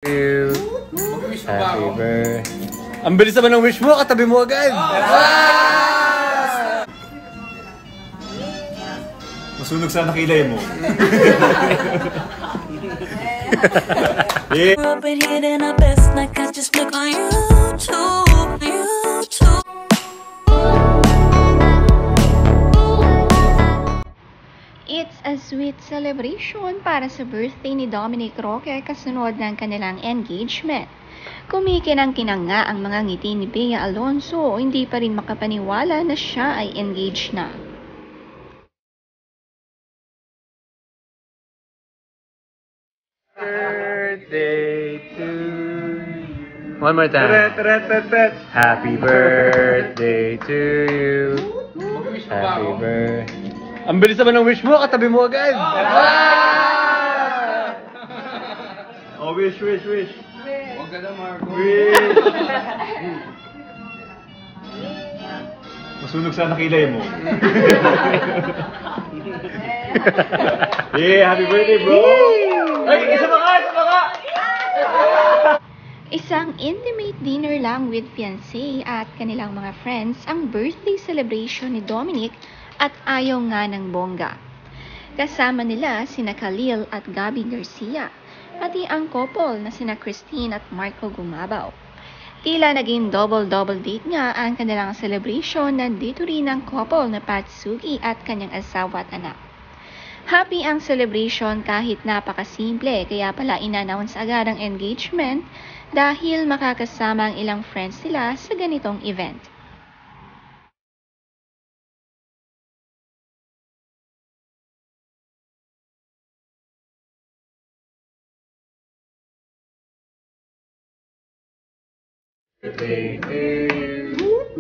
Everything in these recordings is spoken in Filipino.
Mag-wish mo ba ako? Ang bilis naman ng wish mo, katabi mo agad! Masunog sana kilay mo. Yeah. Up in here and I best like I just look on YouTube. It's a sweet celebration para sa birthday ni Dominic Roque kasunod ng kanilang engagement. Kumikinang-kinang nga ang mga ngiti ni Bea Alonzo, hindi pa rin makapaniwala na siya ay engaged na. Birthday to you. One more time. Happy birthday to you. Mag-wish mo ba Happy ako? birthday. Ang bilis naman ng wish mo, katabi mo agad! Oh, wish. Huwag ka na, Marco. Wish. Masunog sana kilay mo. Yeah, happy birthday, bro! Ay, isa pa ka! Isang intimate dinner lang with fiancé at kanilang mga friends ang birthday celebration ni Dominic at ayaw nga ng bongga. Kasama nila sina Khalil at Gabby Garcia, pati ang couple na sina Christine at Marco Gumabaw. Tila naging double date nga ang kanilang celebration, nandito rin ang couple na Pat Sugi at kanyang asawa at anak. Happy ang celebration kahit napakasimple, kaya pala in-announce agad ang engagement dahil makakasama ang ilang friends nila sa ganitong event.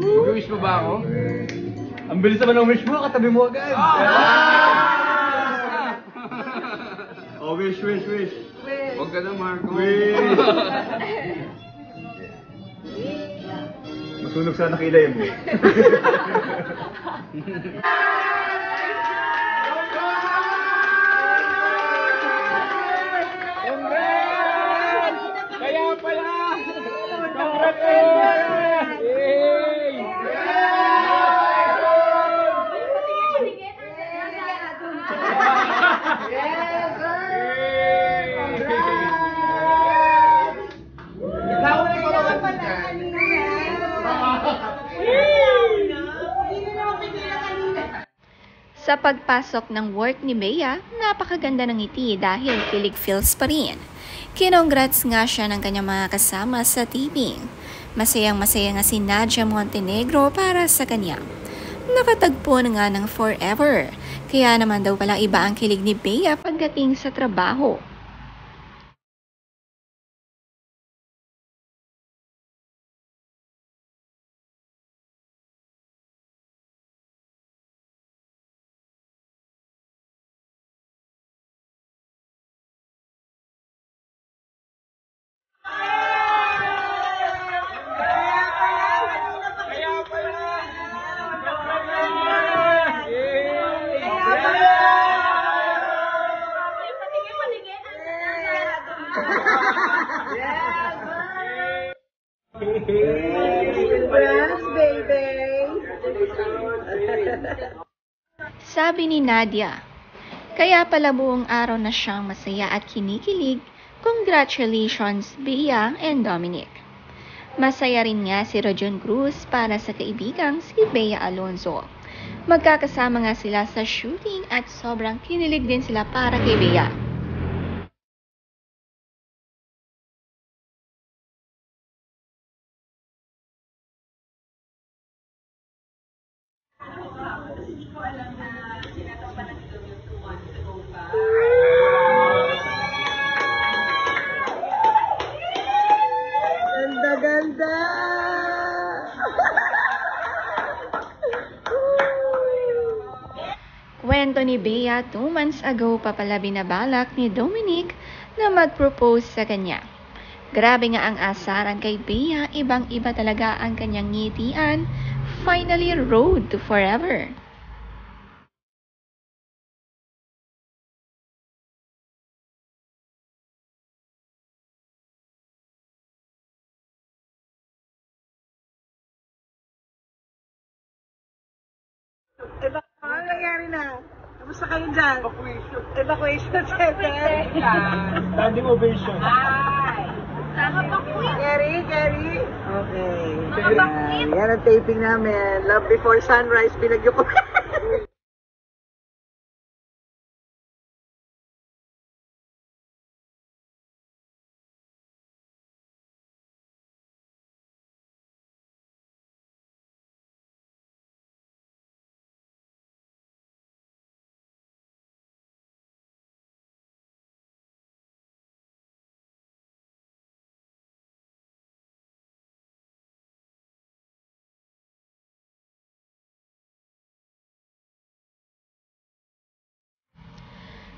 Mag-wish mo ba ako? Ang bilis naman ng wish mo, katabi mo agad! Oh, wish. Huwag ka na, Marco. Wish. Masunog sana kilay mo. Kaya pala! Congrats! Yay! Sa pagpasok ng work ni Bea, napakaganda ng ngiti dahil kilig feels pa rin. Kinongrats nga siya ng kanyang mga kasama sa taping. Masayang-masaya nga si Nadia Montenegro para sa kanya. Nakatagpo na nga ng forever, kaya naman daw pala iba ang kilig ni Bea pagdating sa trabaho. Sabi ni Nadia, kaya pala buong araw na siyang masaya at kinikilig. Congratulations, Bea and Dominic. Masaya rin nga si Rajon Cruz para sa kaibigang si Bea Alonzo. Magkakasama nga sila sa shooting at sobrang kinilig din sila para kay Bea. Ganda! Kwento ni Bea, 2 months ago pa pala binabalak ni Dominic na mag-propose sa kanya. Grabe nga ang asaran kay Bea, ibang-iba talaga ang kanyang ngitian. Finally, road to forever. nangyari na? Kamusta kayo dyan? Evacuation center. Standing ovation. Gary? Okay. Yan ang taping namin. Love Before Sunrise. Binagyo ko.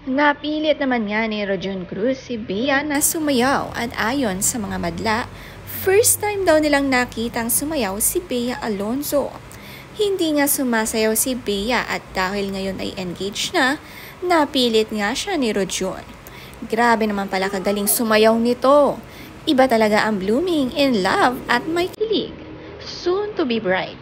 Napilit naman nga ni Rojon Cruz si Bea na sumayaw at ayon sa mga madla, first time daw nilang nakitang sumayaw si Bea Alonzo. Hindi nga sumasayaw si Bea at dahil ngayon ay engaged na, napilit nga siya ni Rojon. Grabe naman pala kagaling sumayaw nito. Iba talaga ang blooming in love at may kilig. Soon to be bright.